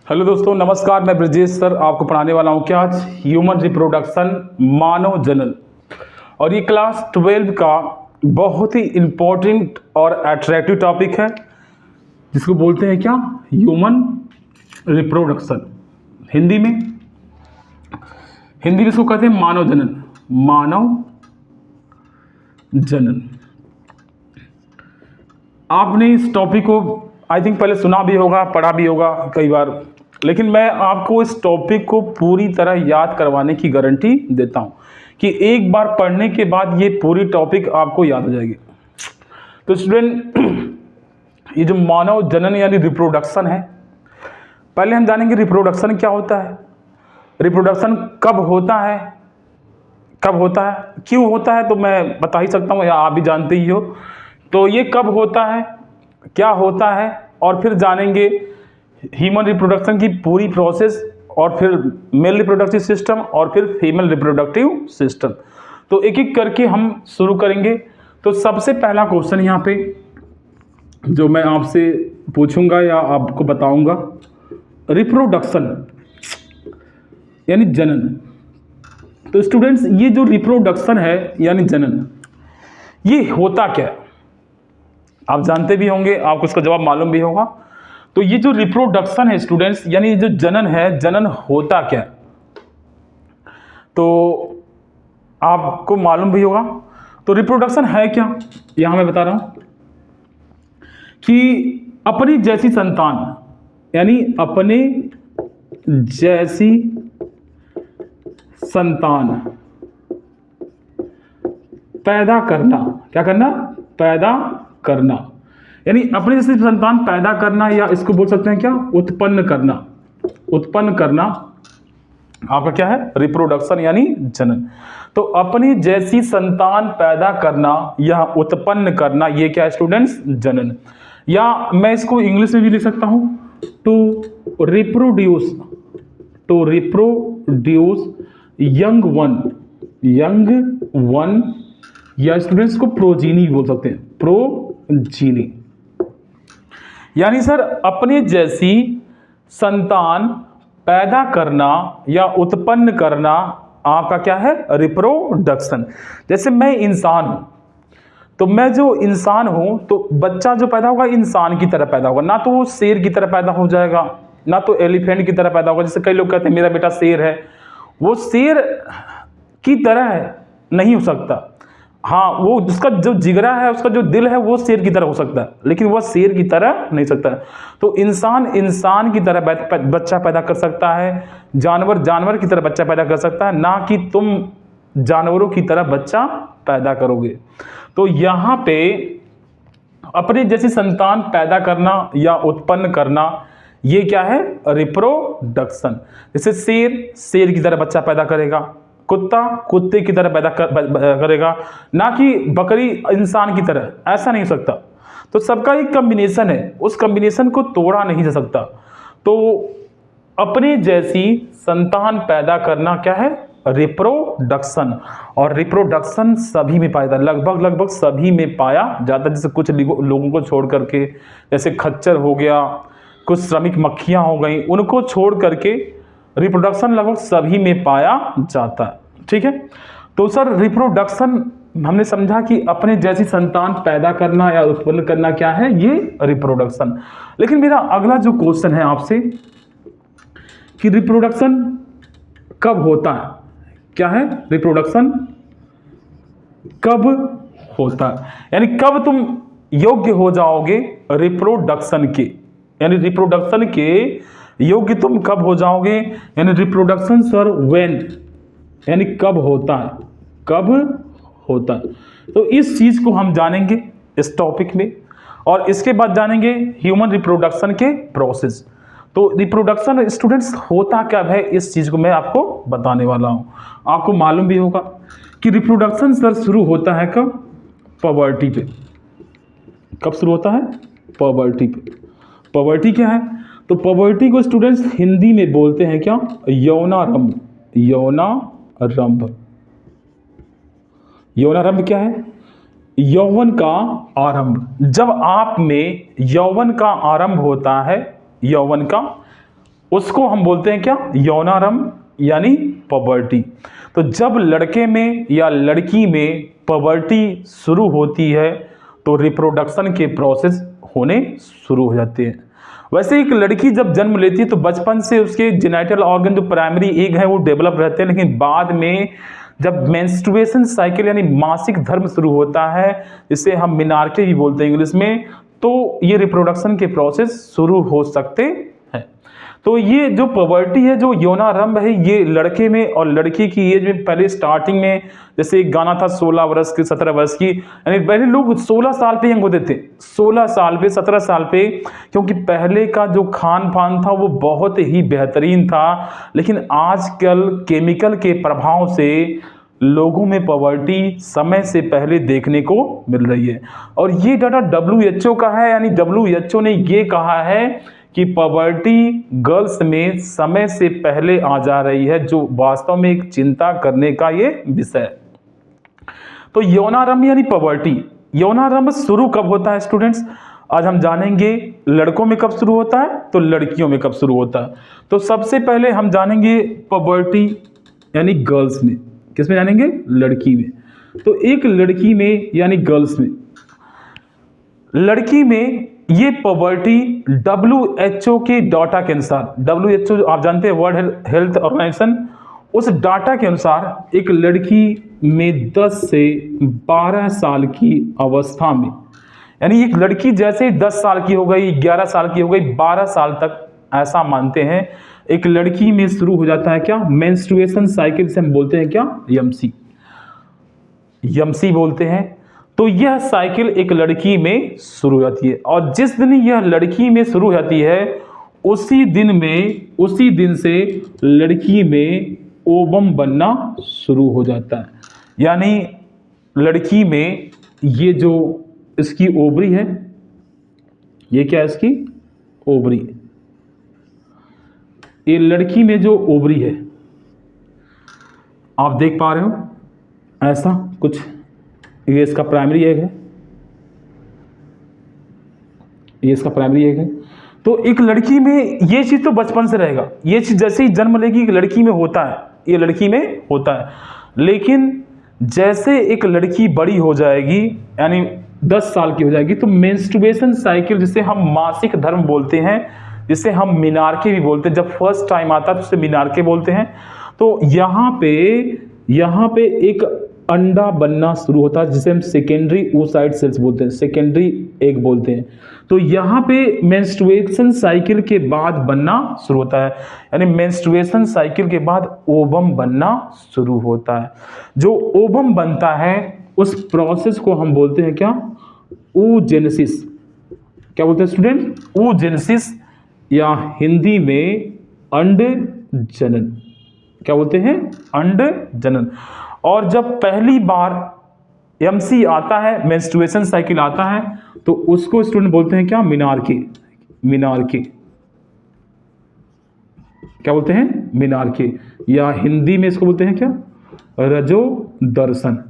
Hello दोस्तों, नमस्कार। मैं ब्रजेश सर आपको पढ़ाने वाला हूँ क्या आज ह्यूमन रिप्रोडक्शन, मानव जनन। और ये क्लास 12 का बहुत ही इम्पोर्टेंट और अट्रैक्टिव टॉपिक है जिसको बोलते हैं क्या, ह्यूमन रिप्रोडक्शन। हिंदी में इसको कहते हैं मानव जनन। मानव जनन। आपने इस टॉपिक को आई थिंक पहले सुना भी होगा, पढ़ा भी होगा कई बार, लेकिन मैं आपको इस टॉपिक को पूरी तरह याद करवाने की गारंटी देता हूं कि एक बार पढ़ने के बाद ये पूरी टॉपिक आपको याद हो जाएगी। तो स्टूडेंट, ये जो मानव जनन यानी रिप्रोडक्शन है, पहले हम जानेंगे रिप्रोडक्शन क्या होता है, रिप्रोडक्शन कब होता है, क्यों होता है, तो मैं बता ही सकता हूं या आप भी जानते ही हो। तो ये कब होता है, क्या होता है, और फिर जानेंगे ह्यूमन रिप्रोडक्शन की पूरी प्रोसेस, और फिर मेल रिप्रोडक्टिव सिस्टम, और फिर फीमेल रिप्रोडक्टिव सिस्टम। तो एक एक करके हम शुरू करेंगे। तो सबसे पहला क्वेश्चन यहाँ पे जो मैं आपसे पूछूंगा या आपको बताऊंगा, रिप्रोडक्शन यानी जनन। तो स्टूडेंट्स, ये जो रिप्रोडक्शन है यानी जनन, ये होता क्या है आप जानते भी होंगे, आपको इसका जवाब मालूम भी होगा। तो ये जो रिप्रोडक्शन है स्टूडेंट्स, यानी जो जनन है, जनन होता क्या है, तो आपको मालूम भी होगा। तो रिप्रोडक्शन है क्या, यहां मैं बता रहा हूं कि अपनी जैसी संतान, यानी अपने जैसी संतान पैदा करना। क्या करना? पैदा करना, यानी अपने जैसी संतान पैदा करना, या इसको बोल सकते हैं क्या, उत्पन्न करना। उत्पन्न करना आपका क्या है, रिप्रोडक्शन यानी जनन। तो अपनी जैसी संतान पैदा करना या उत्पन्न करना, ये क्या है स्टूडेंट्स, जनन। या मैं इसको इंग्लिश में भी लिख सकता हूं, टू रिप्रोड्यूस यंग वन, या स्टूडेंट्स को प्रोजीनी बोल सकते हैं, प्रोजीनी। यानी सर अपने जैसी संतान पैदा करना या उत्पन्न करना आपका क्या है, रिप्रोडक्शन। जैसे मैं इंसान हूं, तो मैं जो इंसान हूं, तो बच्चा जो पैदा होगा इंसान की तरह पैदा होगा, ना तो वो शेर की तरह पैदा हो जाएगा, ना तो एलिफेंट की तरह पैदा होगा। जैसे कई लोग कहते हैं मेरा बेटा शेर है, वो शेर की तरह नहीं हो सकता। हाँ, वो उसका जो जिगरा है, उसका जो दिल है, वो शेर की तरह हो सकता है, लेकिन वह शेर की तरह नहीं सकता है। तो इंसान की तरह बच्चा पैदा कर सकता है, जानवर की तरह बच्चा पैदा कर सकता है, ना कि तुम जानवरों की तरह बच्चा पैदा करोगे। तो यहाँ पे अपने जैसी संतान पैदा करना या उत्पन्न करना, ये क्या है, रिप्रोडक्शन। जैसे शेर की तरह बच्चा पैदा करेगा, कुत्ता कुत्ते की तरह पैदा करेगा, ना कि बकरी इंसान की तरह, ऐसा नहीं हो सकता। तो सबका एक कॉम्बिनेशन है, उस कॉम्बिनेशन को तोड़ा नहीं जा सकता। तो अपने जैसी संतान पैदा करना क्या है, रिप्रोडक्शन। और रिप्रोडक्शन सभी में पाया जाता है, लगभग सभी में पाया जाता है। जैसे कुछ लोगों को छोड़ करके, जैसे खच्चर हो गया, कुछ श्रमिक मक्खियां हो गई, उनको छोड़ करके रिप्रोडक्शन लगभग सभी में पाया जाता है। ठीक है, तो सर रिप्रोडक्शन हमने समझा कि अपने जैसी संतान पैदा करना या उत्पन्न करना क्या है, ये रिप्रोडक्शन। लेकिन मेरा अगला जो क्वेश्चन है आपसे कि रिप्रोडक्शन कब होता है, क्या है, रिप्रोडक्शन कब होता है, यानी कब तुम योग्य हो जाओगे रिप्रोडक्शन के, यानी रिप्रोडक्शन के योग्य तुम कब हो जाओगे, यानी रिप्रोडक्शन सर व्हेन, यानी कब होता है, कब होता है। तो इस चीज को हम जानेंगे इस टॉपिक में, और इसके बाद जानेंगे ह्यूमन रिप्रोडक्शन के प्रोसेस। तो रिप्रोडक्शन स्टूडेंट्स होता कब है, इस चीज को मैं आपको बताने वाला हूं। आपको मालूम भी होगा कि रिप्रोडक्शन सर शुरू होता है कब, पबर्टी पे। कब शुरू होता है, पबर्टी पे। पबर्टी क्या है, तो पबर्टी को स्टूडेंट्स हिंदी में बोलते हैं क्या, यौनारंभ। यौनारंभ क्या है, यौवन का आरंभ। जब आप में यौवन का आरंभ होता है, यौवन का, उसको हम बोलते हैं क्या, यौनारंभ यानी पबर्टी। तो जब लड़के में या लड़की में पबर्टी शुरू होती है तो रिप्रोडक्शन के प्रोसेस होने शुरू हो जाते हैं। वैसे एक लड़की जब जन्म लेती है तो बचपन से उसके जेनिटल ऑर्गन जो प्राइमरी एग है वो डेवलप रहते हैं, लेकिन बाद में जब मेंस्ट्रुएशन साइकिल यानी मासिक धर्म शुरू होता है, जिसे हम मिनार्के भी बोलते हैं इंग्लिश में, तो ये रिप्रोडक्शन के प्रोसेस शुरू हो सकते हैं। तो ये जो पवर्टी है, जो यौनारंभ है, ये लड़के में और लड़की की एज में पहले स्टार्टिंग में, जैसे एक गाना था 16 वर्ष की 17 वर्ष की, यानी पहले लोग 16 साल पे यंग होते थे, 16 साल पे 17 साल पे, क्योंकि पहले का जो खान पान था वो बहुत ही बेहतरीन था। लेकिन आजकल केमिकल के प्रभाव से लोगों में पॉवर्टी समय से पहले देखने को मिल रही है। और ये डाटा WHO का है, यानी WHO ने ये कहा है कि पॉवर्टी गर्ल्स में समय से पहले आ जा रही है, जो वास्तव में एक चिंता करने का ये विषय है। तो यौनारंभ यानी पॉवर्टी, यौनारंभ शुरू कब होता है स्टूडेंट्स? आज हम जानेंगे लड़कों में कब शुरू होता है तो लड़कियों में कब शुरू होता है। तो सबसे पहले हम जानेंगे पॉवर्टी यानी गर्ल्स में। किस में जानेंगे? लड़की में। तो एक लड़की में यानी गर्ल्स में, लड़की में ये पॉवर्टी WHO के डाटा के अनुसार, WHO आप जानते हैं वर्ल्ड हेल्थ ऑर्गेनाइजेशन, उस डाटा के अनुसार एक लड़की में 10 से 12 साल की अवस्था में, यानी एक लड़की जैसे 10 साल की हो गई, 11 साल की हो गई, 12 साल तक ऐसा मानते हैं एक लड़की में शुरू हो जाता है क्या, मेंस्ट्रुएशन साइकिल से हम बोलते हैं क्या, यमसी बोलते हैं। तो यह साइकिल एक लड़की में शुरू हो जाती है, और जिस दिन यह लड़की में शुरू हो जाती है उसी दिन से लड़की में ओवम बनना शुरू हो जाता है। यानी लड़की में ये जो इसकी ओवरी है, ये क्या है इसकी ओवरी, ये लड़की में जो ओवरी है आप देख पा रहे हो ऐसा कुछ, ये इसका प्राइमरी एग है, ये इसका प्राइमरी एग है। तो एक लड़की में ये चीज तो बचपन से रहेगा, ये चीज जैसे ही जन्म लेगी एक लड़की में होता है, ये लड़की में होता है। लेकिन जैसे एक लड़की बड़ी हो जाएगी यानी 10 साल की हो जाएगी तो मेंस्ट्रुएशन साइकिल, जिसे हम मासिक धर्म बोलते हैं, जिसे हम मिनार्के भी बोलते हैं, जब फर्स्ट टाइम आता है तो उसे मिनार्के बोलते हैं। तो यहाँ पे एक अंडा बनना शुरू होता है, जिसे हम सेकेंडरी oocyte सेल्स बोलते हैं, सेकेंडरी एग बोलते हैं। तो यहाँ पे मेंस्ट्रुएशन साइकिल के बाद बनना शुरू होता है, यानी मेंस्ट्रुएशन साइकिल के बाद ओवम बनना शुरू होता है। जो ओवम बनता है उस प्रोसेस को हम बोलते हैं क्या, oogenesis। क्या बोलते हैं स्टूडेंट? oogenesis, या हिंदी में अंड जनन। क्या बोलते हैं? अंड जनन। और जब पहली बार MC आता है, मेंस्ट्रुएशन साइकिल आता है, तो उसको स्टूडेंट बोलते हैं क्या, मिनार्के। क्या बोलते हैं? मिनार्के, या हिंदी में इसको बोलते हैं क्या, रजो दर्शन।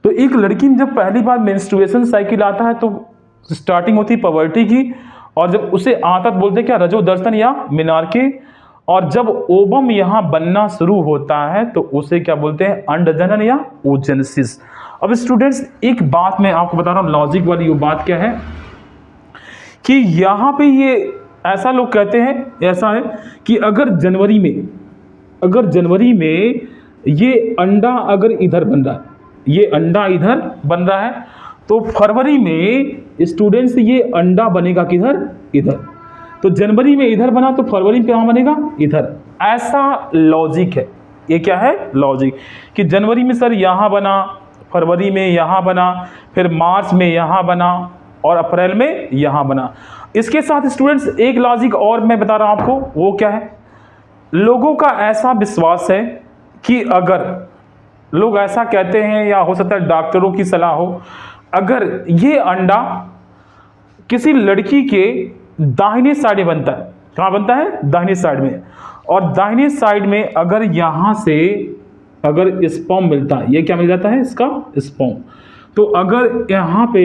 तो एक लड़की में जब पहली बार मेंस्ट्रुएशन साइकिल आता है तो स्टार्टिंग होती है पॉवर्टी की, और जब उसे आता तो बोलते हैं क्या, रजो दर्शन या मिनार्के। और जब ओवम यहां बनना शुरू होता है तो उसे क्या बोलते हैं, अंडजनन या oogenesis। अब स्टूडेंट्स एक बात मैं आपको बता रहा हूं, लॉजिक वाली वो बात क्या है कि यहां पे ये ऐसा लोग कहते हैं, ऐसा है कि अगर जनवरी में ये अंडा अगर इधर बन रहा है, ये अंडा इधर बन रहा है, तो फरवरी में स्टूडेंट्स ये अंडा बनेगा किधर, इधर। तो जनवरी में इधर बना तो फरवरी में कहां बनेगा, इधर। ऐसा लॉजिक है, ये क्या है, लॉजिक, कि जनवरी में सर यहां बना, फरवरी में यहां बना, फिर मार्च में यहां बना, और अप्रैल में यहां बना। इसके साथ स्टूडेंट्स एक लॉजिक और मैं बता रहा हूं आपको, वो क्या है, लोगों का ऐसा विश्वास है कि अगर लोग ऐसा कहते हैं, या हो सकता है डॉक्टरों की सलाह हो, अगर ये अंडा किसी लड़की के दाहिने साइड में बनता है, कहां बनता है, दाहिने साइड में, और दाहिने साइड में अगर यहां से अगर स्पर्म मिलता है, ये क्या मिल जाता है, इसका स्पर्म, तो अगर यहाँ पे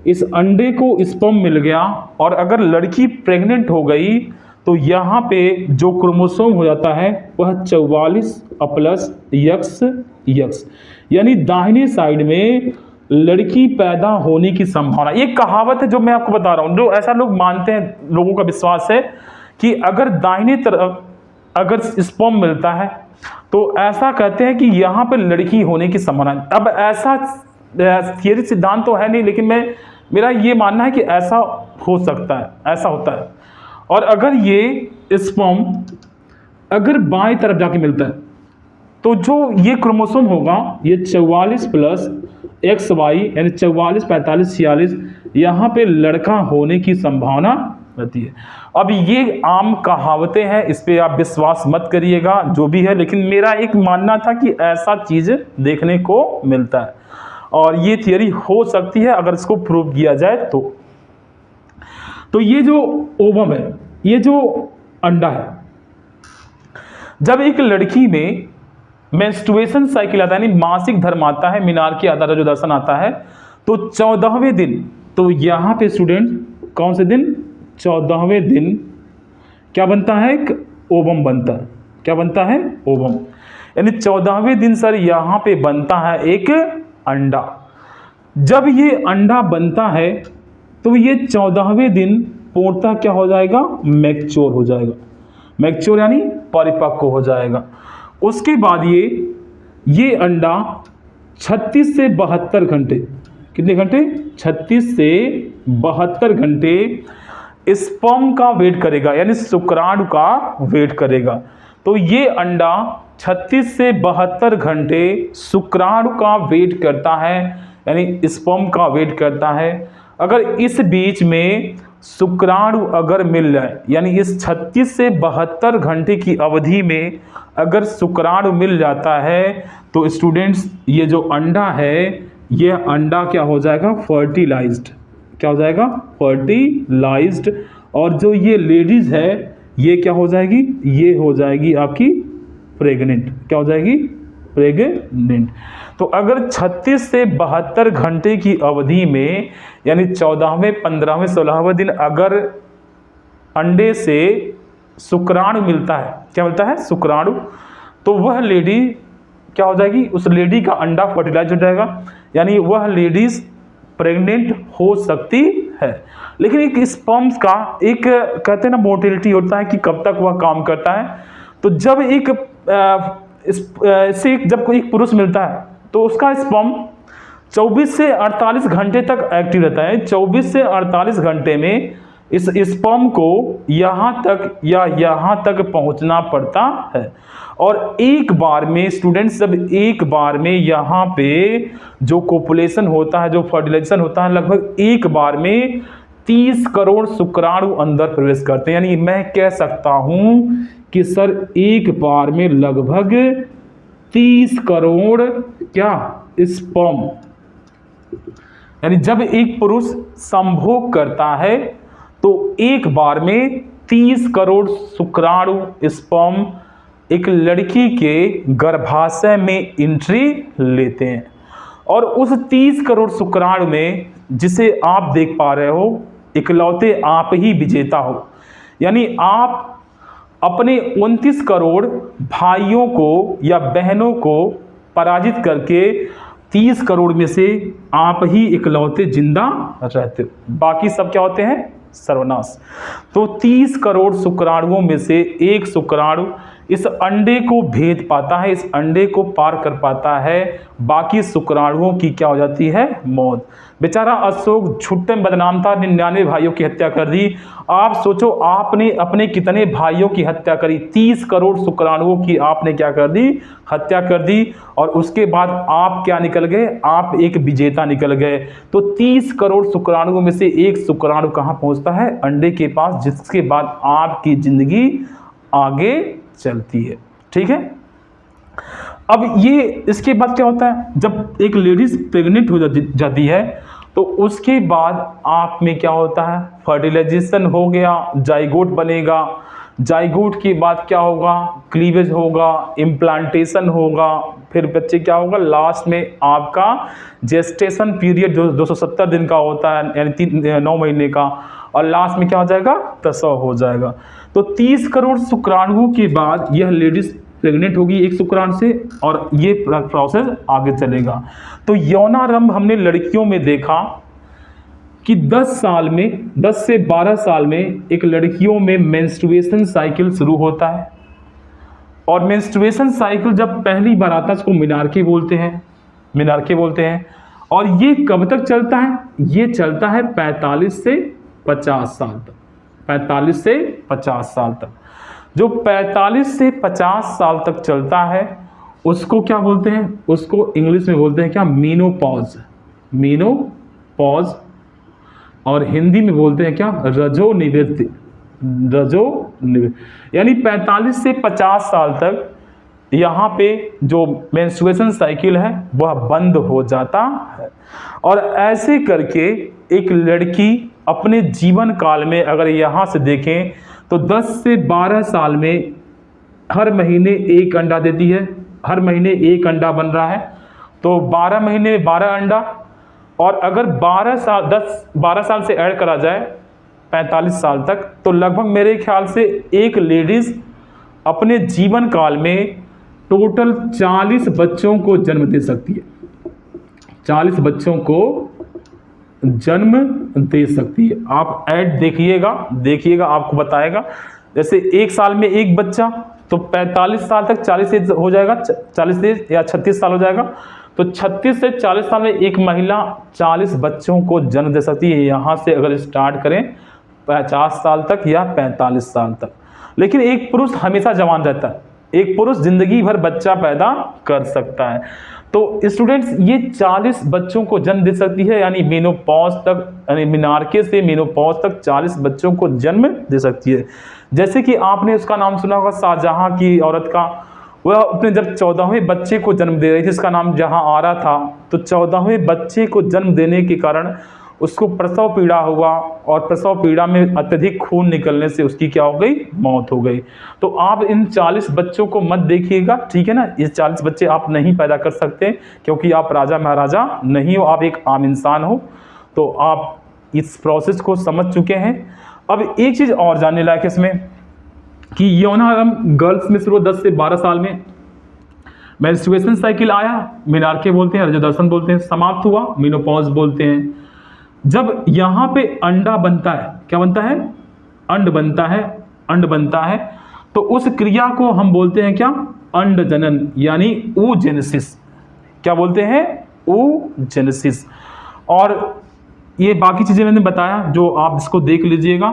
इस अंडे को स्पर्म मिल गया और अगर लड़की प्रेग्नेंट हो गई तो यहाँ पे जो क्रोमोसोम हो जाता है वह 44 प्लस XX, यानी दाहिने साइड में लड़की पैदा होने की संभावना। ये कहावत है जो मैं आपको बता रहा हूँ, जो ऐसा लोग मानते हैं, लोगों का विश्वास है कि अगर दाहिने तरफ अगर स्पर्म मिलता है तो ऐसा कहते हैं कि यहाँ पे लड़की होने की संभावना। अब ऐसा थियरी सिद्धांत तो है नहीं, लेकिन मेरा ये मानना है कि ऐसा हो सकता है, ऐसा होता है। और अगर ये स्पर्म अगर बाएं तरफ जाके मिलता है तो जो ये क्रोमोसोम होगा ये 44 प्लस XY यानी 44, 45, 46 यहाँ पे लड़का होने की संभावना रहती है। अब ये आम कहावतें हैं, इस पे आप विश्वास मत करिएगा जो भी है, लेकिन मेरा एक मानना था कि ऐसा चीज देखने को मिलता है और ये थियरी हो सकती है अगर इसको प्रूव किया जाए तो ये जो ओवम है, ये जो अंडा है, जब एक लड़की में मेंस्ट्रुएशन साइकिल आता है यानी मासिक धर्म आता है, मीनार के आधार जो दर्शन आता है, तो 14वें दिन, तो यहाँ पे स्टूडेंट कौन से दिन, 14वें दिन क्या बनता है, एक ओवम बनता है। क्या बनता है, ओवम, यानी 14वें दिन सर यहाँ पे बनता है एक अंडा। जब ये अंडा बनता है तो ये 14वें दिन पूर्णतः क्या हो जाएगा, मैच्योर हो जाएगा। मैच्योर यानी परिपक्व हो जाएगा। उसके बाद ये अंडा 36 से 72 घंटे, कितने घंटे, 36 से 72 घंटे स्पर्म का वेट करेगा, यानी शुक्राणु का वेट करेगा। तो ये अंडा 36 से 72 घंटे शुक्राणु का वेट करता है, यानी स्पर्म का वेट करता है। अगर इस बीच में शुक्राणु अगर मिल जाए, यानी इस 36 से 72 घंटे की अवधि में अगर शुक्राणु मिल जाता है तो स्टूडेंट्स ये जो अंडा है, ये अंडा क्या हो जाएगा, फर्टिलाइज्ड। क्या हो जाएगा, फर्टिलाइज्ड। और जो ये लेडीज है ये क्या हो जाएगी, ये हो जाएगी आपकी प्रेग्नेंट। क्या हो जाएगी, प्रेग्नेंट। तो अगर 36 से 72 घंटे की अवधि में, यानी 14वें, 15वें, 16वें दिन अगर अंडे से शुक्राणु मिलता है, क्या मिलता है, शुक्राणु, तो वह लेडी क्या हो जाएगी, उस लेडी का अंडा फर्टिलाइज हो जाएगा, यानी वह लेडीज प्रेग्नेंट हो सकती है। लेकिन एक स्पर्म्स का एक कहते हैं ना मोटिलिटी होता है कि कब तक वह काम करता है। तो जब जब कोई एक पुरुष मिलता है तो उसका स्पर्म 24 से 48 घंटे तक एक्टिव रहता है। 24 से 48 घंटे में इस स्पर्म को यहाँ तक या यहाँ तक पहुँचना पड़ता है। और एक बार में स्टूडेंट्स, जब एक बार में यहाँ पे जो कोपुलेशन होता है, जो फर्टिलाइजेशन होता है, लगभग एक बार में 30 करोड़ शुक्राणु अंदर प्रवेश करते हैं। यानी मैं कह सकता हूँ कि सर एक बार में लगभग 30 करोड़ क्या स्पर्म, यानी जब एक पुरुष संभोग करता है तो एक बार में 30 करोड़ शुक्राणु स्पर्म एक लड़की के गर्भाशय में एंट्री लेते हैं। और उस 30 करोड़ शुक्राणु में, जिसे आप देख पा रहे हो, इकलौते आप ही विजेता हो। यानी आप अपने 29 करोड़ भाइयों को या बहनों को पराजित करके 30 करोड़ में से आप ही इकलौते जिंदा रहते हो, बाकी सब क्या होते हैं, सर्वनाश। तो 30 करोड़ शुक्राणुओं में से एक शुक्राणु इस अंडे को भेद पाता है, इस अंडे को पार कर पाता है, बाकी शुक्राणुओं की क्या हो जाती है, मौत। बेचारा अशोक छुट्टे में बदनाम था, 99 भाइयों की हत्या कर दी। आप सोचो आपने अपने कितने भाइयों की हत्या करी, 30 करोड़ शुक्राणुओं की आपने क्या कर दी, हत्या कर दी। और उसके बाद आप क्या निकल गए, आप एक विजेता निकल गए। तो 30 करोड़ शुक्राणुओं में से एक शुक्राणु कहाँ पहुँचता है, अंडे के पास, जिसके बाद आपकी जिंदगी आगे चलती है। ठीक है। अब ये इसके बाद क्या होता है, जब एक लेडीज प्रेग्नेंट हो जाती है तो उसके बाद आप में क्या होता है, फर्टिलाइजेशन हो गया, जाइगोट बनेगा। जाइगोट के बाद क्या होगा, क्लीवेज होगा, इम्प्लांटेशन होगा, फिर बच्चे क्या होगा, लास्ट में आपका जेस्टेशन पीरियड जो 270 दिन का होता है, यानी 9 महीने का, और लास्ट में क्या हो जाएगा, प्रसव हो जाएगा। तो 30 करोड़ शुक्राणुओं के बाद यह लेडीज प्रेग्नेंट होगी एक शुक्राणु से, और ये प्रोसेस आगे चलेगा। तो यौनारंभ हमने लड़कियों में देखा कि 10 साल में, 10 से 12 साल में एक लड़कियों में मेंस्ट्रुएशन साइकिल शुरू होता है, और मेंस्ट्रुएशन साइकिल जब पहली बार आता है उसको मिनार्के बोलते हैं, मिनार्के बोलते हैं। और ये कब तक चलता है, ये चलता है 45 से 50 साल तक, 45 से 50 साल तक। जो 45 से 50 साल तक चलता है उसको क्या बोलते हैं, उसको इंग्लिश में बोलते हैं क्या, मीनोपॉज, मीनोपॉज, और हिंदी में बोलते हैं क्या, रजोनिवृत्ति, रजोनिवृत्ति। यानी 45 से 50 साल तक यहाँ पे जो मेंस्ट्रुएशन साइकिल है वह बंद हो जाता है। और ऐसे करके एक लड़की अपने जीवन काल में अगर यहाँ से देखें तो 10 से 12 साल में हर महीने एक अंडा देती है, हर महीने एक अंडा बन रहा है, तो 12 महीने में 12 अंडा, और अगर 12 साल से ऐड करा जाए 45 साल तक, तो लगभग मेरे ख्याल से एक लेडीज अपने जीवन काल में टोटल 40 बच्चों को जन्म दे सकती है, 40 बच्चों को जन्म दे सकती है। आप ऐड देखिएगा आपको बताएगा। जैसे एक साल में एक बच्चा, तो 45 साल तक 40 से हो जाएगा, 40 से या 36 साल हो जाएगा, तो 36 से 40 साल में एक महिला 40 बच्चों को जन्म दे सकती है। यहाँ से अगर स्टार्ट करें 50 साल तक या 45 साल तक। लेकिन एक पुरुष हमेशा जवान रहता है, एक पुरुष जिंदगी भर बच्चा पैदा कर सकता है। तो स्टूडेंट्स ये 40 बच्चों को जन्म दे सकती है, यानी मेनोपॉज तक, यानी मिनार्के से मेनोपॉज तक 40 बच्चों को जन्म दे सकती है। जैसे कि आपने उसका नाम सुना होगा, शाहजहां की औरत का, वह अपने जब 14वें बच्चे को जन्म दे रही थी, इसका नाम जहां आरा था, तो 14वें बच्चे को जन्म देने के कारण उसको प्रसव पीड़ा हुआ, और प्रसव पीड़ा में अत्यधिक खून निकलने से उसकी क्या हो गई, मौत हो गई। तो आप इन 40 बच्चों को मत देखिएगा, ठीक है ना। ये 40 बच्चे आप नहीं पैदा कर सकते क्योंकि आप राजा महाराजा नहीं हो, आप एक आम इंसान हो। तो आप इस प्रोसेस को समझ चुके हैं। अब एक चीज़ और जानने लायक है इसमें कि यौनारंभ गर्ल्स में शुरू 10 से 12 साल में, मेंस्ट्रुएशन साइकिल आया, मिनार्के बोलते हैं, रजोदर्शन बोलते हैं, समाप्त हुआ, मेनोपॉज बोलते हैं। जब यहाँ पे अंडा बनता है, क्या बनता है, अंड बनता है, अंड बनता है, तो उस क्रिया को हम बोलते हैं क्या, अंड जनन, यानी oogenesis। क्या बोलते हैं, oogenesis। और ये बाकी चीजें मैंने बताया जो आप इसको देख लीजिएगा।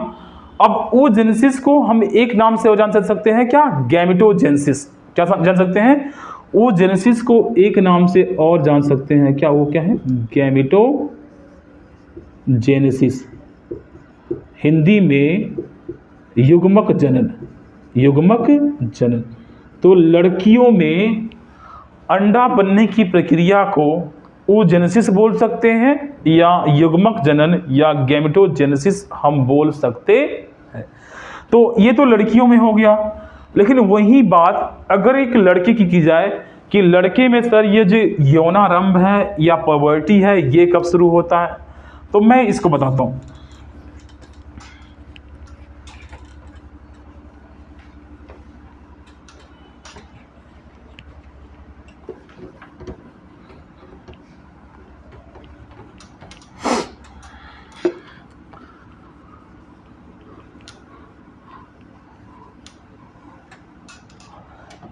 अब oogenesis को हम एक नाम से और जान सकते हैं क्या, गैमेटोजेनेसिस। क्या जान सकते हैं, oogenesis को एक नाम से और जान सकते हैं क्या, वो क्या है, गैमेटोजेनेसिस, हिंदी में युग्मक जनन, युग्मक जनन। तो लड़कियों में अंडा बनने की प्रक्रिया को oogenesis बोल सकते हैं, या युग्मक जनन या गैमेटोजेनेसिस हम बोल सकते हैं। तो ये तो लड़कियों में हो गया। लेकिन वही बात अगर एक लड़के की जाए कि लड़के में सर ये जो यौनारंभ है या पवर्टी है ये कब शुरू होता है, तो मैं इसको बताता हूँ।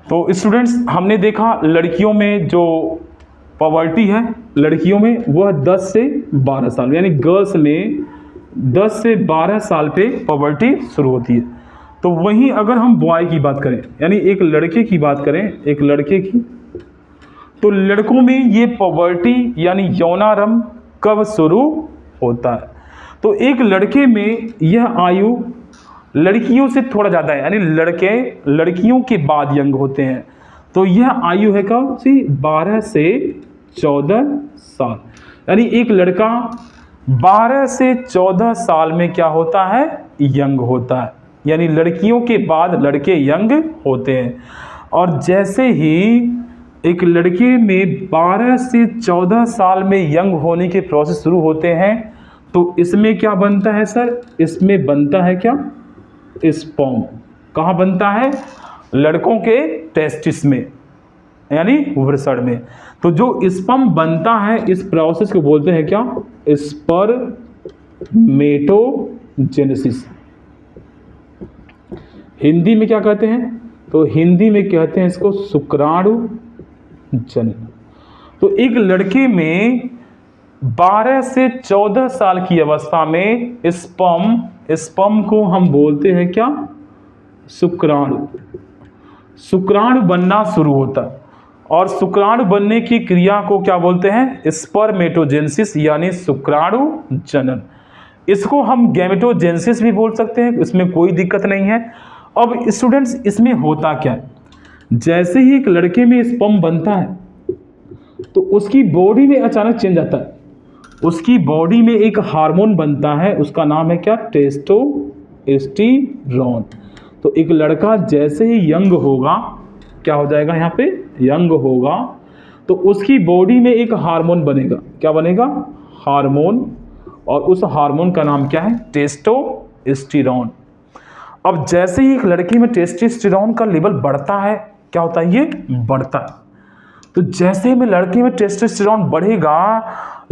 तो स्टूडेंट्स हमने देखा लड़कियों में जो पॉवर्टी है लड़कियों में वह 10 से 12 साल, यानी गर्ल्स में 10 से 12 साल पे पॉवर्टी शुरू होती है। तो वहीं अगर हम बॉय की बात करें, यानी एक लड़के की बात करें, एक लड़के की, तो लड़कों में ये पॉवर्टी यानी यौनारंभ कब शुरू होता है। तो एक लड़के में यह आयु लड़कियों से थोड़ा ज़्यादा है, यानी लड़कियों के बाद यंग होते हैं। तो यह आयु है कब सी, 12 से 14 साल। यानी एक लड़का 12 से 14 साल में क्या होता है, यंग होता है। यानी लड़कियों के बाद लड़के यंग होते हैं। और जैसे ही एक लड़के में 12 से 14 साल में यंग होने के प्रोसेस शुरू होते हैं, तो इसमें क्या बनता है सर? इसमें बनता है क्या? स्पर्म। कहाँ बनता है? लड़कों के टेस्टिस में, यानी वृषण में। तो जो स्पर्म बनता है इस प्रोसेस को बोलते हैं क्या? स्पर्मेटोजेनेसिस। हिंदी में क्या कहते हैं? तो हिंदी में कहते हैं इसको शुक्राणु जनन। तो एक लड़के में 12 से 14 साल की अवस्था में स्पर्म को हम बोलते हैं क्या? शुक्राणु। शुक्राणु बनना शुरू होता है और शुक्राणु बनने की क्रिया को क्या बोलते हैं? स्पर्मेटोजेनेसिस, यानी शुक्राणु जनन। इसको हम गैमेटोजेनेसिस भी बोल सकते हैं, इसमें कोई दिक्कत नहीं है। अब स्टूडेंट्स, इसमें होता क्या है? जैसे ही एक लड़के में स्पर्म बनता है तो उसकी बॉडी में अचानक चेंज आता है। उसकी बॉडी में एक हार्मोन बनता है, उसका नाम है क्या? टेस्टोस्टेरोन। तो एक लड़का जैसे ही यंग होगा, क्या हो जाएगा? यहाँ पे यंग होगा तो उसकी बॉडी में एक हार्मोन बनेगा। क्या बनेगा? हार्मोन। और उस हार्मोन का नाम क्या है? टेस्टोस्टेरोन। अब जैसे ही एक लड़की में टेस्टोस्टेरोन का लेवल बढ़ता है, क्या होता है? ये बढ़ता है। तो जैसे में लड़की में टेस्टोस्टेरोन बढ़ेगा,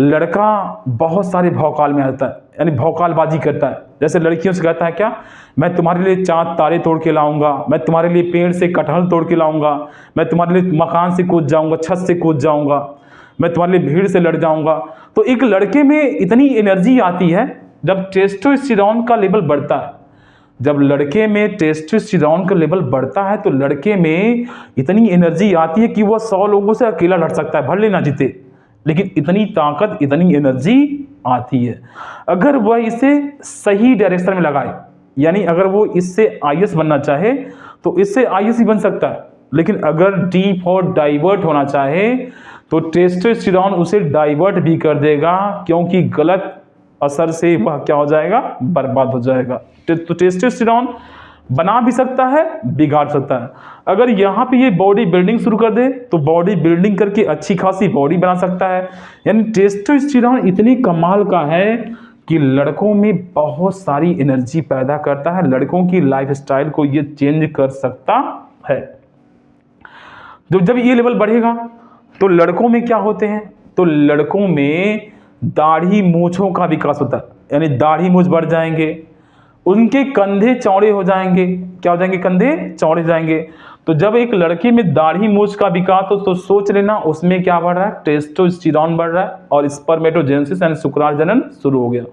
लड़का बहुत सारे भौकाल में आता है, यानी भौकालबाजी करता है। जैसे लड़कियों से कहता है क्या? मैं तुम्हारे लिए चांद तारे तोड़ के लाऊंगा, मैं तुम्हारे लिए पेड़ से कटहल तोड़ के लाऊंगा, मैं तुम्हारे लिए मकान से कूद जाऊंगा, छत से कूद जाऊंगा, मैं तुम्हारे लिए भीड़ से लड़ जाऊंगा। तो एक लड़के में इतनी एनर्जी आती है जब टेस्टोस्टेरोन का लेवल बढ़ता है। जब लड़के में टेस्टोस्टेरोन का लेवल बढ़ता है तो लड़के में इतनी एनर्जी आती है कि वह 100 लोगों से अकेला लड़ सकता है, भले ना जीते, लेकिन इतनी ताकत, इतनी एनर्जी आती है। अगर वह इसे सही डायरेक्शन में लगाए, यानी अगर वो इससे आईएएस बनना चाहे तो इससे आईएएस ही बन सकता है, लेकिन अगर डी फॉर डाइवर्ट होना चाहे तो टेस्टोस्टेरोन उसे डाइवर्ट भी कर देगा, क्योंकि गलत असर से वह क्या हो जाएगा? बर्बाद हो जाएगा। तो टेस्टोस्टेरोन बना भी सकता है, बिगाड़ सकता है। अगर यहाँ पे ये बॉडी बिल्डिंग शुरू कर दे तो बॉडी बिल्डिंग करके अच्छी खासी बॉडी बना सकता है। यानी टेस्टोस्टेरोन इतनी कमाल का है कि लड़कों में बहुत सारी एनर्जी पैदा करता है, लड़कों की लाइफस्टाइल को ये चेंज कर सकता है। जब ये लेवल बढ़ेगा तो लड़कों में क्या होते हैं? तो लड़कों में दाढ़ी मूंछों का विकास होता है, यानी दाढ़ी मूंछ बढ़ जाएंगे, उनके कंधे चौड़े हो जाएंगे। क्या हो जाएंगे? कंधे चौड़े जाएंगे। तो जब एक लड़के में दाढ़ी मूंछ का विकास हो तो सोच लेना उसमें क्या बढ़ रहा है? टेस्टोस्टेरोन बढ़ रहा है और स्पर्मेटोजेनेसिस यानी शुक्राणु जनन शुरू हो गया।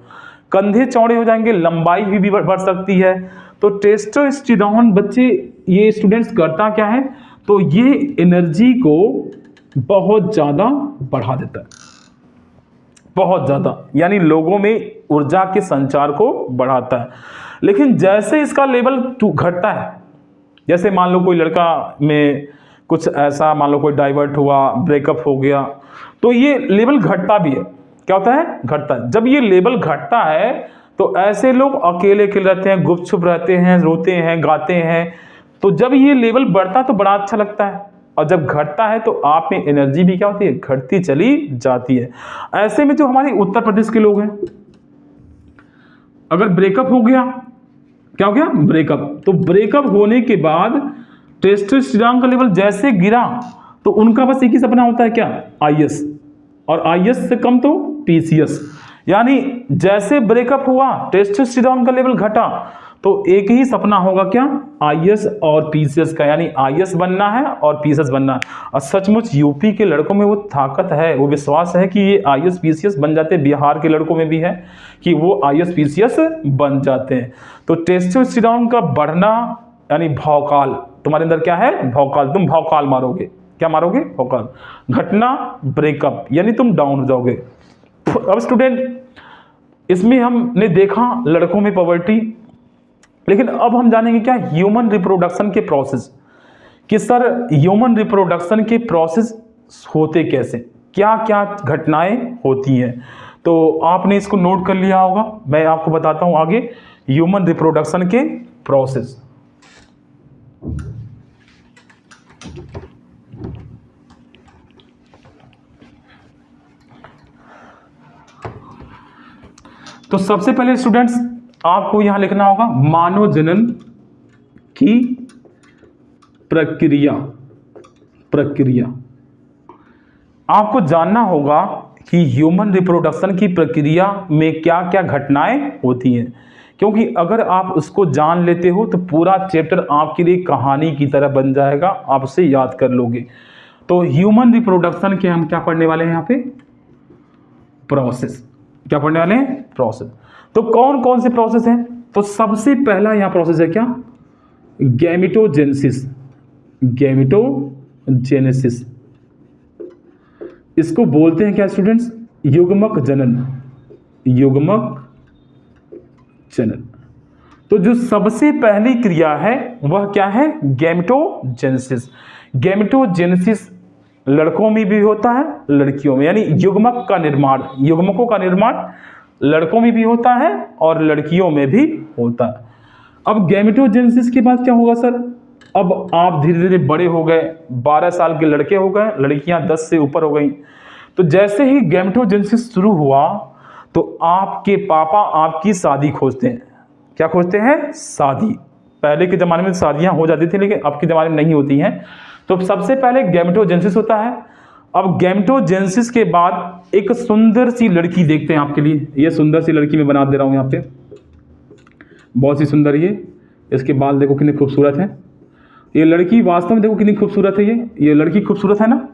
कंधे चौड़े हो जाएंगे, लंबाई भी बढ़ सकती है। तो टेस्टोस्टेरोन बच्चे, ये स्टूडेंट्स करता क्या है? तो ये एनर्जी को बहुत ज़्यादा बढ़ा देता है, बहुत ज़्यादा, यानी लोगों में ऊर्जा के संचार को बढ़ाता है। लेकिन जैसे इसका लेवल घटता है, जैसे मान लो कोई लड़का में कुछ ऐसा, मान लो कोई डाइवर्ट हुआ, ब्रेकअप हो गया, तो ये लेवल घटता भी है। क्या होता है? घटता है। जब ये लेवल घटता है तो ऐसे लोग अकेले अकेले रहते हैं, गुपचुप रहते हैं, रोते हैं, गाते हैं। तो जब ये लेवल बढ़ता है तो बड़ा अच्छा लगता है, और जब घटता है तो आप में एनर्जी भी क्या होती है? घटती चली जाती है। ऐसे में जो हमारे उत्तर प्रदेश के लोग हैं, अगर ब्रेकअप हो गया, क्या हो गया? ब्रेकअप। तो ब्रेकअप होने के बाद टेस्टोस्टेरोन का लेवल जैसे गिरा तो उनका बस एक ही सपना होता है, क्या? आईएएस, और आईएएस से कम तो पीसीएस। यानी जैसे ब्रेकअप हुआ, टेस्टोस्टेरोन का लेवल घटा, तो एक ही सपना होगा, क्या? आईएएस और पीसीएस का, यानी आईएएस बनना है और पीसीएस बनना है। और सचमुच यूपी के लड़कों में वो ताकत है, वो विश्वास है कि ये आईएएस पीसीएस बन जाते हैं। बिहार के लड़कों में भी है कि वो आईएएस पीसीएस बन जाते हैं। तो टेस्टोस्टेरोन का बढ़ना यानी भौकाल, तुम्हारे अंदर क्या है? भौकाल। तुम भौकाल मारोगे, क्या मारोगे? भौकाल। घटना ब्रेकअप, यानी तुम डाउन हो जाओगे। अब स्टूडेंट, इसमें हमने देखा लड़कों में पॉवर्टी, लेकिन अब हम जानेंगे क्या? ह्यूमन रिप्रोडक्शन के प्रोसेस, कि सर ह्यूमन रिप्रोडक्शन के प्रोसेस होते कैसे, क्या क्या घटनाएं होती हैं। तो आपने इसको नोट कर लिया होगा। मैं आपको बताता हूं आगे ह्यूमन रिप्रोडक्शन के प्रोसेस। तो सबसे पहले स्टूडेंट्स आपको यहां लिखना होगा मानव जनन की प्रक्रिया। आपको जानना होगा कि ह्यूमन रिप्रोडक्शन की प्रक्रिया में क्या क्या घटनाएं होती हैं, क्योंकि अगर आप उसको जान लेते हो तो पूरा चैप्टर आपके लिए कहानी की तरह बन जाएगा, आप उसे याद कर लोगे। तो ह्यूमन रिप्रोडक्शन के हम क्या पढ़ने वाले हैं यहाँ पे? प्रोसेस। क्या पढ़ने वाले हैं? प्रोसेस। तो कौन कौन से प्रोसेस हैं? तो सबसे पहला यहां प्रोसेस है क्या? गैमेटोजेनेसिस। इसको बोलते हैं क्या स्टूडेंट्स? युग्मक जनन। तो जो सबसे पहली क्रिया है वह क्या है? गैमेटोजेनेसिस। गैमेटोजेनेसिस लड़कों में भी होता है, लड़कियों में, यानी युग्मक का निर्माण, युग्मकों का निर्माण लड़कों में भी होता है और लड़कियों में भी होता है। अब गैमेटोजेनेसिस के बाद क्या होगा सर? अब आप धीरे धीरे बड़े हो गए, 12 साल के लड़के हो गए, लड़कियां 10 से ऊपर हो गई। तो जैसे ही गैमेटोजेनेसिस शुरू हुआ तो आपके पापा आपकी शादी खोजते हैं। क्या खोजते हैं? शादी। पहले के जमाने में शादियां हो जाती थी, लेकिन अब के जमाने में नहीं होती हैं। तो सबसे पहले गैमेटोजेनेसिस होता है। अब गैमेटोजेनेसिस के बाद एक सुंदर सी लड़की देखते हैं आपके लिए। ये सुंदर सी लड़की मैं बना दे रहा हूं यहाँ पे, बहुत सी सुंदर। इसके बाल देखो कितने खूबसूरत हैं। ये लड़की वास्तव में देखो कितनी खूबसूरत है। ये लड़की खूबसूरत है ना?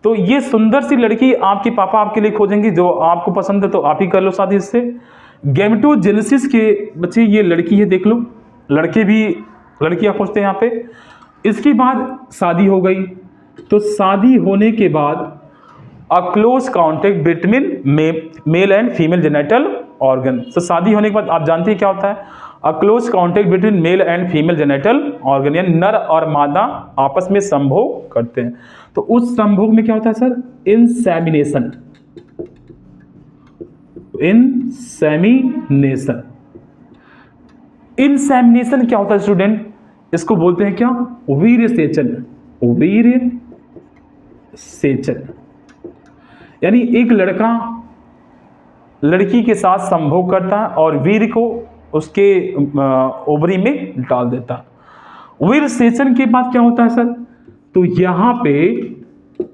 तो ये सुंदर सी लड़की आपके पापा आपके लिए खोजेंगे, जो आपको पसंद है तो आप ही कर लो शादी इससे। गैमेटोजेनेसिस के बच्चे ये लड़की है, देख लो। लड़के भी लड़कियां खोजते हैं यहाँ पे। इसके बाद शादी हो गई। तो शादी होने के बाद a close contact between male and female genital organ. तो शादी होने के बाद आप जानते हैं क्या होता है? A close contact between male and female genital organ, यानी नर और मादा आपस में संभोग करते हैं। तो उस संभोग में क्या होता है सर? इंसेमिनेशन। इंसेमिनेशन क्या होता है स्टूडेंट? इसको बोलते हैं क्या? वीर्य सेचन। यानी एक लड़का लड़की के साथ संभोग करता है और वीर्य को उसके ओवरी में डाल देता है। वीर्य सेचन के बाद क्या होता है सर? तो यहां पे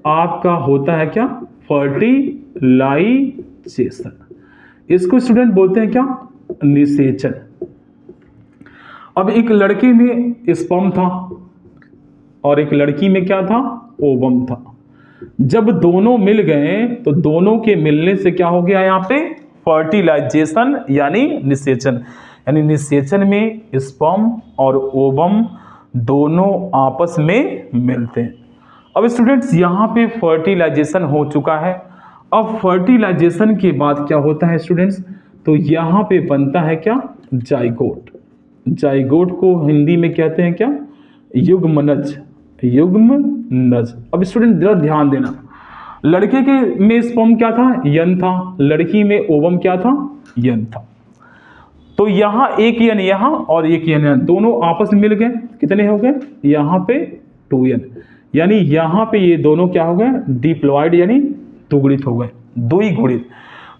आपका होता है क्या? फर्टिलाइजेशन। इसको स्टूडेंट बोलते हैं क्या? निषेचन। अब एक लड़के में स्पर्म था और एक लड़की में क्या था? ओवम था। जब दोनों मिल गए तो दोनों के मिलने से क्या हो गया यहाँ पे? फर्टिलाइजेशन यानी निषेचन। यानी निषेचन में स्पर्म और ओवम दोनों आपस में मिलते हैं। अब स्टूडेंट्स यहाँ पे फर्टिलाइजेशन हो चुका है। अब फर्टिलाइजेशन के बाद क्या होता है स्टूडेंट्स? तो यहाँ पे बनता है क्या? जाइगोट। जाइगोट को हिंदी में कहते हैं क्या? युग्मनज। अब स्टूडेंट जरा ध्यान देना, लड़के के में स्पर्म क्या था? यन था। लड़की में ओवम क्या था? यन था। तो यहां एक यन यहां और एक यन यहां, दोनों आपस में मिल गए। कितने हो गए? यहां पे 2 यन। यानी यहां पे ये दोनों क्या हो गए? डिप्लॉयड यानी दुगुणित हो गए, द्विगुणित।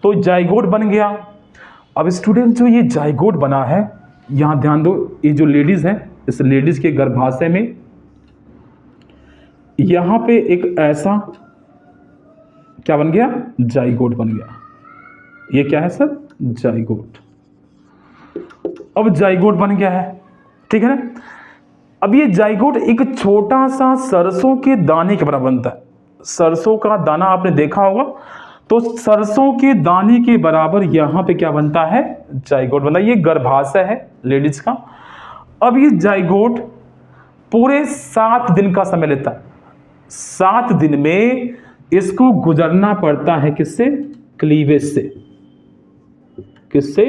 तो जाइगोट बन गया। अब स्टूडेंट जो ये जाइगोट बना है, यहां ध्यान दो, ये जो लेडीज है, इस लेडीज के गर्भाशय में यहां पे एक ऐसा क्या बन गया? जाइगोट बन गया। ये क्या है सर? जाइगोट। अब जाइगोट बन गया है, ठीक है ना? अब ये जाइगोट एक छोटा सा सरसों के दाने के बराबर बनता है। सरसों का दाना आपने देखा होगा, तो सरसों के दाने के बराबर यहां पे क्या बनता है? जाइगोट बनता है। ये गर्भाशय है लेडीज का। अब ये जाइगोट पूरे 7 दिन का समय लेता है। 7 दिन में इसको गुजरना पड़ता है किससे? क्लीवेज से। किससे?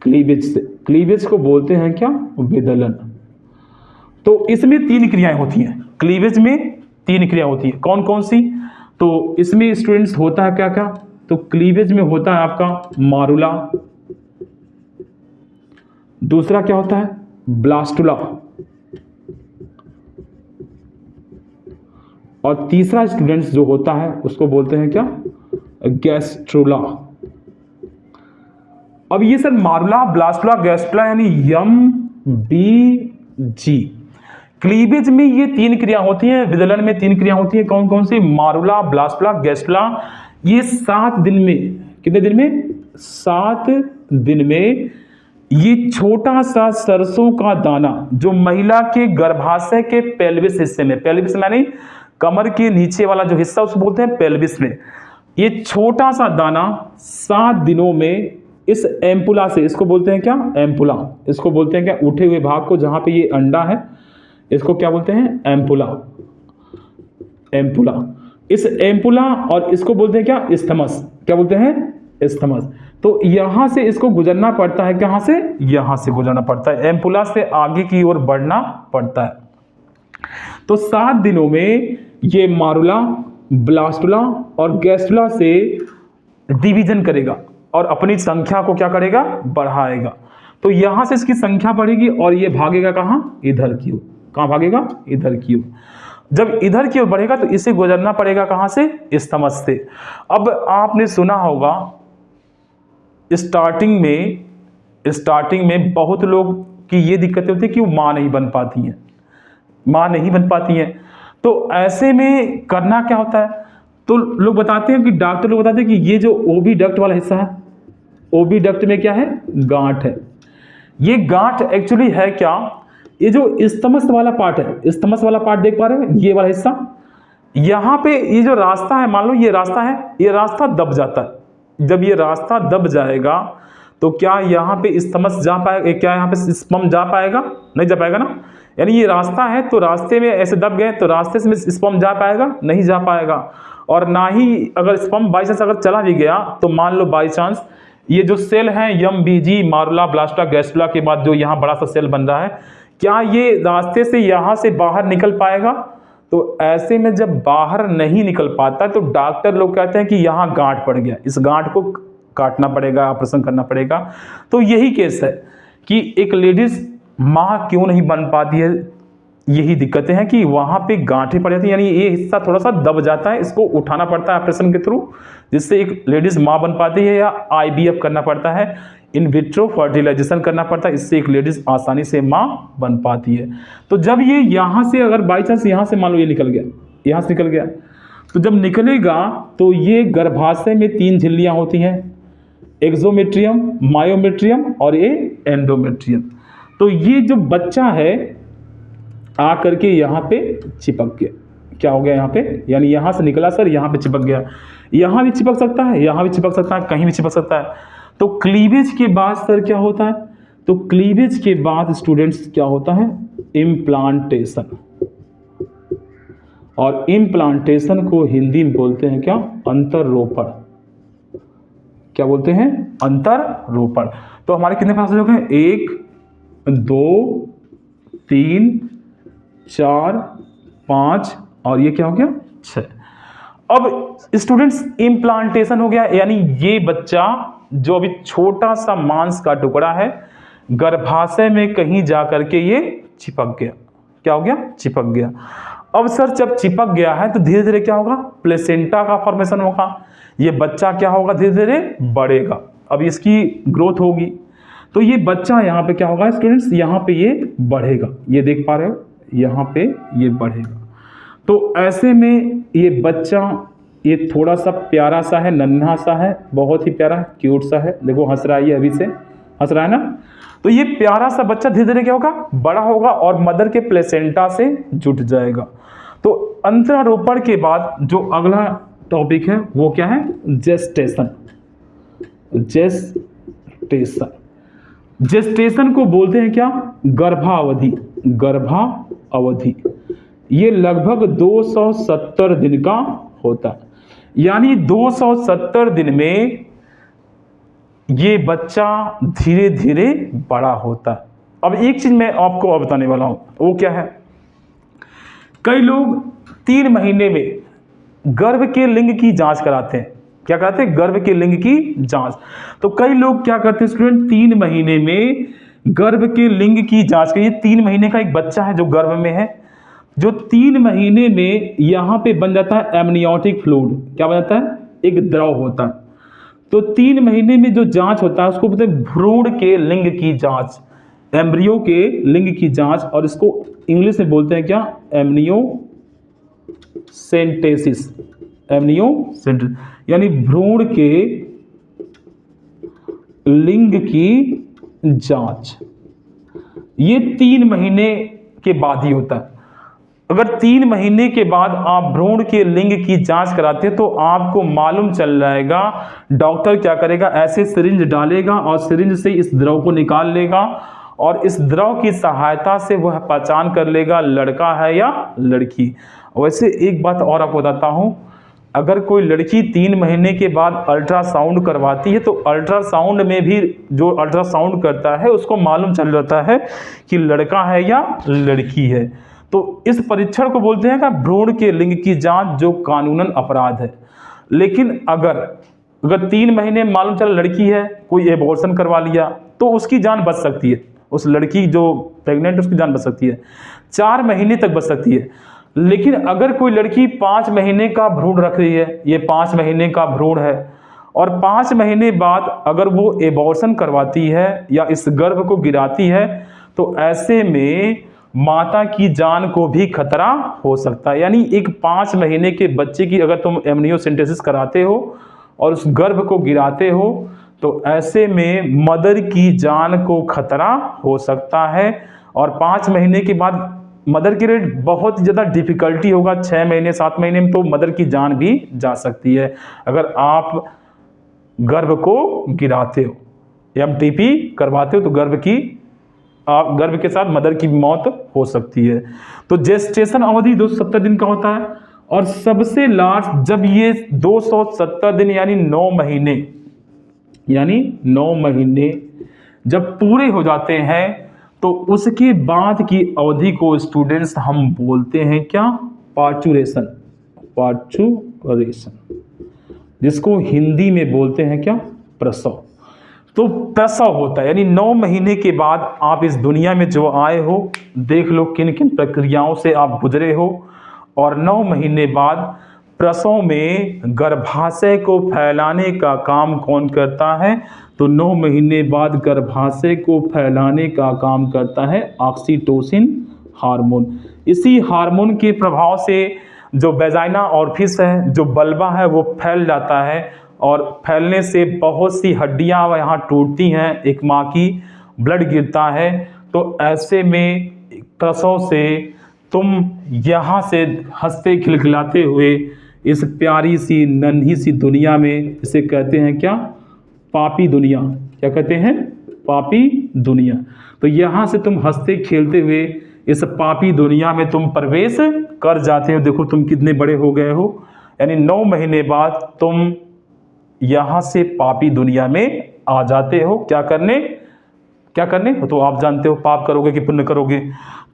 क्लीवेज से। क्लीवेज को बोलते हैं क्या? विदलन। तो इसमें 3 क्रियाएं होती हैं। क्लीवेज में 3 क्रिया होती है। कौन कौन सी? तो इसमें स्टूडेंट्स होता है क्या क्या? तो क्लीवेज में होता है आपका मारुला, दूसरा क्या होता है ब्लास्टुला, और तीसरा स्टूडेंट्स जो होता है उसको बोलते हैं क्या गैस्ट्रुला। अब ये सर मारुला, ब्लास्टुला, गैस्ट्रुला यानी यम बी जी। क्लीवेज में ये 3 क्रिया होती हैं, विदलन में 3 क्रिया होती है। कौन कौन सी? मारुला, ब्लास्टुला, गैस्ट्रुला। ये 7 दिन में, कितने दिन में? 7 दिन में ये छोटा सा सरसों का दाना जो महिला के गर्भाशय के पेल्विस हिस्से में, पेल्विस माने कमर के नीचे वाला जो हिस्सा उसको बोलते हैं पेल्विस में, ये छोटा सा दाना 7 दिनों में इस एम्पुला से, इसको बोलते हैं क्या एम्पुला, इसको बोलते हैं क्या उठे हुए भाग को जहां पे ये अंडा है इसको क्या बोलते हैं एम्पुला, एम्पुला। इस एम्पुला और इसको बोलते हैं क्या इस्थमस, क्या बोलते हैं इस्थमस। तो यहां से इसको गुजरना पड़ता है, कहां से? यहां से गुजरना पड़ता है, एम्पुला से आगे की ओर बढ़ना पड़ता है। तो 7 दिनों में ये मारुला, ब्लास्टुला और गैस्ट्रुला से डिवीजन करेगा और अपनी संख्या को क्या करेगा बढ़ाएगा। तो यहां से इसकी संख्या बढ़ेगी और ये भागेगा कहां? इधर की ओर। कहां भागेगा? इधर की ओर। जब इधर की ओर बढ़ेगा तो इसे गुजरना पड़ेगा कहां से? इस्थमस से। अब आपने सुना होगा स्टार्टिंग में बहुत लोग की ये दिक्कतें होती है कि वो मां नहीं बन पाती हैं, मां नहीं बन पाती हैं। तो ऐसे में करना क्या होता है? तो लोग बताते हैं कि डॉक्टर लोग बताते हैं कि ये जो ओबी डक्ट वाला हिस्सा है, ओबी डक्ट में क्या है? गांठ है। ये गांठ एक्चुअली है क्या? ये जो इस्थमस वाला पार्ट है, इस्थमस वाला पार्ट देख पा रहे हैं, ये वाला हिस्सा, यहां पे ये जो रास्ता है, मान लो ये रास्ता है, ये रास्ता दब जाता है। जब ये रास्ता दब जाएगा तो क्या यहाँ पे इस्थमस जा पाएगा? क्या यहाँ पे स्पर्म जा पाएगा? नहीं जा पाएगा ना। यानी ये रास्ता है तो रास्ते में ऐसे दब गए तो रास्ते से स्पर्म जा पाएगा? नहीं जा पाएगा। और ना ही अगर स्पर्म बाई चांस अगर चला भी गया तो मान लो बाई चांस ये जो सेल है यम बीजी मारुला ब्लास्टा गैस्ट्रुला के बाद जो यहाँ बड़ा सा सेल बन रहा है, क्या ये रास्ते से यहाँ से बाहर निकल पाएगा? तो ऐसे में जब बाहर नहीं निकल पाता तो डॉक्टर लोग कहते हैं कि यहाँ गांठ पड़ गया, इस गांठ को काटना पड़ेगा, ऑपरेशन करना पड़ेगा। तो यही केस है कि एक लेडीज माँ क्यों नहीं बन पाती है, यही दिक्कतें हैं कि वहाँ पे गांठें पड़ जाती हैं, यानी ये हिस्सा थोड़ा सा दब जाता है, इसको उठाना पड़ता है ऑपरेशन के थ्रू, जिससे एक लेडीज माँ बन पाती है। या IVF करना पड़ता है, इन विट्रो फर्टिलाइजेशन करना पड़ता है, इससे एक लेडीज आसानी से माँ बन पाती है। तो जब ये यहाँ से अगर बाई चांस यहाँ से मान लो ये निकल गया, यहाँ से निकल गया, तो जब निकलेगा तो ये गर्भाशय में 3 झिल्लियाँ होती हैं, एक्सोमेट्रियम, मायोमेट्रियम और ये एंडोमेट्रियम। तो ये जो बच्चा है आ करके यहाँ पे चिपक गया, क्या हो गया यहाँ पे? यानी यहाँ से निकला सर, यहाँ पे चिपक गया। यहाँ भी चिपक सकता है, यहाँ भी चिपक सकता है, कहीं भी चिपक सकता है। तो क्लीवेज के बाद सर क्या होता है? तो क्लीवेज के बाद स्टूडेंट्स क्या होता है? इम्प्लांटेशन। और इम्प्लांटेशन को हिंदी में बोलते हैं क्या? अंतररोपण। क्या बोलते हैं? अंतररोपण। तो हमारे कितने क्लास हो गए? 1 2 3 4 5 और ये क्या हो गया? 6। अब स्टूडेंट्स इम्प्लांटेशन हो गया, यानी ये बच्चा जो अभी छोटा सा मांस का टुकड़ा है गर्भाशय में कहीं जा करके ये चिपक गया। क्या हो गया? चिपक गया। अब सर जब चिपक गया है तो धीरे धीरे क्या होगा? प्लेसेंटा का फॉर्मेशन होगा। ये बच्चा क्या होगा? धीरे धीरे बढ़ेगा, अब इसकी ग्रोथ होगी। तो ये बच्चा यहाँ पे क्या होगा स्टूडेंट्स? यहाँ पे ये बढ़ेगा, ये देख पा रहे हो, यहाँ पे ये बढ़ेगा। तो ऐसे में ये बच्चा ये थोड़ा सा प्यारा सा है, नन्हा सा है, बहुत ही प्यारा क्यूट सा है। देखो हंस रहा है, ये अभी से हंस रहा है ना। तो ये प्यारा सा बच्चा धीरे धीरे क्या होगा? बड़ा होगा और मदर के प्लेसेंटा से जुट जाएगा। तो अंतरारोपण के बाद जो अगला टॉपिक है वो क्या है? जेस्टेशन। जेस्टेशन, जेस्टेशन को बोलते हैं क्या? गर्भावधि। गर्भावधि ये लगभग 270 दिन का होता है, यानी 270 दिन में ये बच्चा धीरे धीरे बड़ा होता है। अब एक चीज मैं आपको और बताने वाला हूं, वो क्या है? कई लोग 3 महीने में गर्भ के लिंग की जांच कराते हैं। क्या कराते हैं, गर्भ के लिंग की जांच। तो कई लोग क्या करते हैं स्टूडेंट, 3 महीने में गर्भ के लिंग की जांच करिए। 3 महीने का एक बच्चा है जो गर्भ में है, जो 3 महीने में यहाँ पे बन जाता है एमनियोटिक फ्लूइड। क्या बन जाता है, एक द्रव होता है। तो 3 महीने में जो जांच होता है उसको बोलते हैं भ्रूण के लिंग की जांच, एम्ब्रियो के लिंग की जांच, और इसको इंग्लिश में बोलते हैं क्या, एमनियोसेंटेसिस। एमनियोसेंटेसिस यानी भ्रूण के लिंग की जांच। ये 3 महीने के बाद ही होता है। अगर 3 महीने के बाद आप भ्रूण के लिंग की जांच कराते हैं तो आपको मालूम चल जाएगा, डॉक्टर क्या करेगा, ऐसे सिरिंज डालेगा और सिरिंज से इस द्रव को निकाल लेगा और इस द्रव की सहायता से वह पहचान कर लेगा लड़का है या लड़की। वैसे एक बात और आपको बताता हूं, अगर कोई लड़की 3 महीने के बाद अल्ट्रासाउंड करवाती है तो अल्ट्रासाउंड में भी जो अल्ट्रासाउंड करता है उसको मालूम चल जाता है कि लड़का है या लड़की है। तो इस परीक्षण को बोलते हैं कि भ्रूण के लिंग की जांच, जो कानूनन अपराध है। लेकिन अगर 3 महीने में मालूम चला लड़की है, कोई एबॉर्शन करवा लिया तो उसकी जान बच सकती है, उस लड़की जो प्रेग्नेंट उसकी जान बच सकती है, 4 महीने तक बच सकती है। लेकिन अगर कोई लड़की 5 महीने का भ्रूण रख रही है, ये 5 महीने का भ्रूण है, और 5 महीने बाद अगर वो एबॉर्शन करवाती है या इस गर्भ को गिराती है तो ऐसे में माता की जान को भी खतरा हो सकता है। यानी एक 5 महीने के बच्चे की अगर तुम एमनियोसेंटेसिस कराते हो और उस गर्भ को गिराते हो तो ऐसे में मदर की जान को खतरा हो सकता है। और 5 महीने के बाद मदर के लिए बहुत ज़्यादा डिफिकल्टी होगा, 6 महीने 7 महीने में तो मदर की जान भी जा सकती है अगर आप गर्भ को गिराते हो, एमटीपी करवाते हो तो गर्भ के साथ मदर की मौत हो सकती है। तो जेस्टेशन अवधि 270 दिन का होता है, और सबसे लास्ट जब ये 270 दिन यानी 9 महीने जब पूरे हो जाते हैं तो उसके बाद की अवधि को स्टूडेंट्स हम बोलते हैं क्या, पार्चुरेशन। जिसको हिंदी में बोलते हैं क्या, प्रसव। तो प्रसव होता है यानी 9 महीने के बाद आप इस दुनिया में जो आए हो, देख लो किन किन प्रक्रियाओं से आप गुजरे हो। और 9 महीने बाद प्रसव में गर्भाशय को फैलाने का काम कौन करता है, तो 9 महीने बाद गर्भाशय को फैलाने का काम करता है ऑक्सीटोसिन हार्मोन। इसी हार्मोन के प्रभाव से जो वेजाइना ऑरिफिस है, जो बल्बा है, वो फैल जाता है, और फैलने से बहुत सी हड्डियां यहाँ टूटती हैं, एक माँ की ब्लड गिरता है। तो ऐसे में प्रसव से तुम यहाँ से हंसते खिलखिलाते हुए इस प्यारी सी नन्ही सी दुनिया में, इसे कहते हैं क्या, पापी दुनिया। क्या कहते हैं, पापी दुनिया। तो यहाँ से तुम हंसते खेलते हुए इस पापी दुनिया में तुम प्रवेश कर जाते हो। देखो तुम कितने बड़े हो गए हो, यानी 9 महीने बाद तुम यहाँ से पापी दुनिया में आ जाते हो। क्या करने तो आप जानते हो, पाप करोगे कि पुण्य करोगे।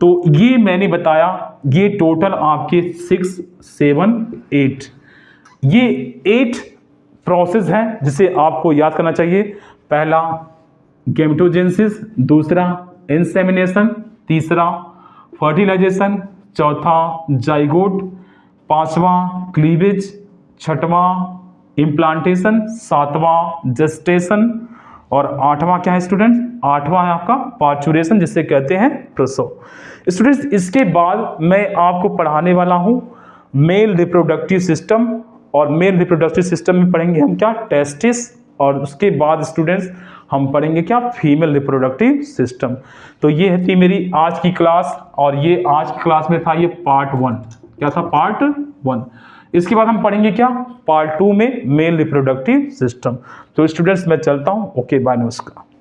तो ये मैंने बताया, ये टोटल आपके 6, 7, 8 ये 8 प्रोसेस हैं जिसे आपको याद करना चाहिए। पहला गैमेटोजेनेसिस, दूसरा इंसेमिनेशन, तीसरा फर्टिलाइजेशन, चौथा जाइगोट, पांचवा क्लीवेज, छठवां इम्प्लांटेशन, सातवां जेस्टेशन, और 8वां क्या है स्टूडेंट, 8वां है आपका पार्चुरेशन, जिसे कहते हैं प्रसव। स्टूडेंट्स इसके बाद मैं आपको पढ़ाने वाला हूं मेल रिप्रोडक्टिव सिस्टम, और मेल रिप्रोडक्टिव सिस्टम में पढ़ेंगे हम क्या, टेस्टिस, और उसके बाद स्टूडेंट्स हम पढ़ेंगे क्या, फीमेल रिप्रोडक्टिव सिस्टम। तो ये थी मेरी आज की क्लास, और ये आज की क्लास में था ये पार्ट 1। क्या था, पार्ट 1। इसके बाद हम पढ़ेंगे क्या, पार्ट 2 में मेल रिप्रोडक्टिव सिस्टम। तो स्टूडेंट्स मैं चलता हूं, ओके बाय, नमस्कार।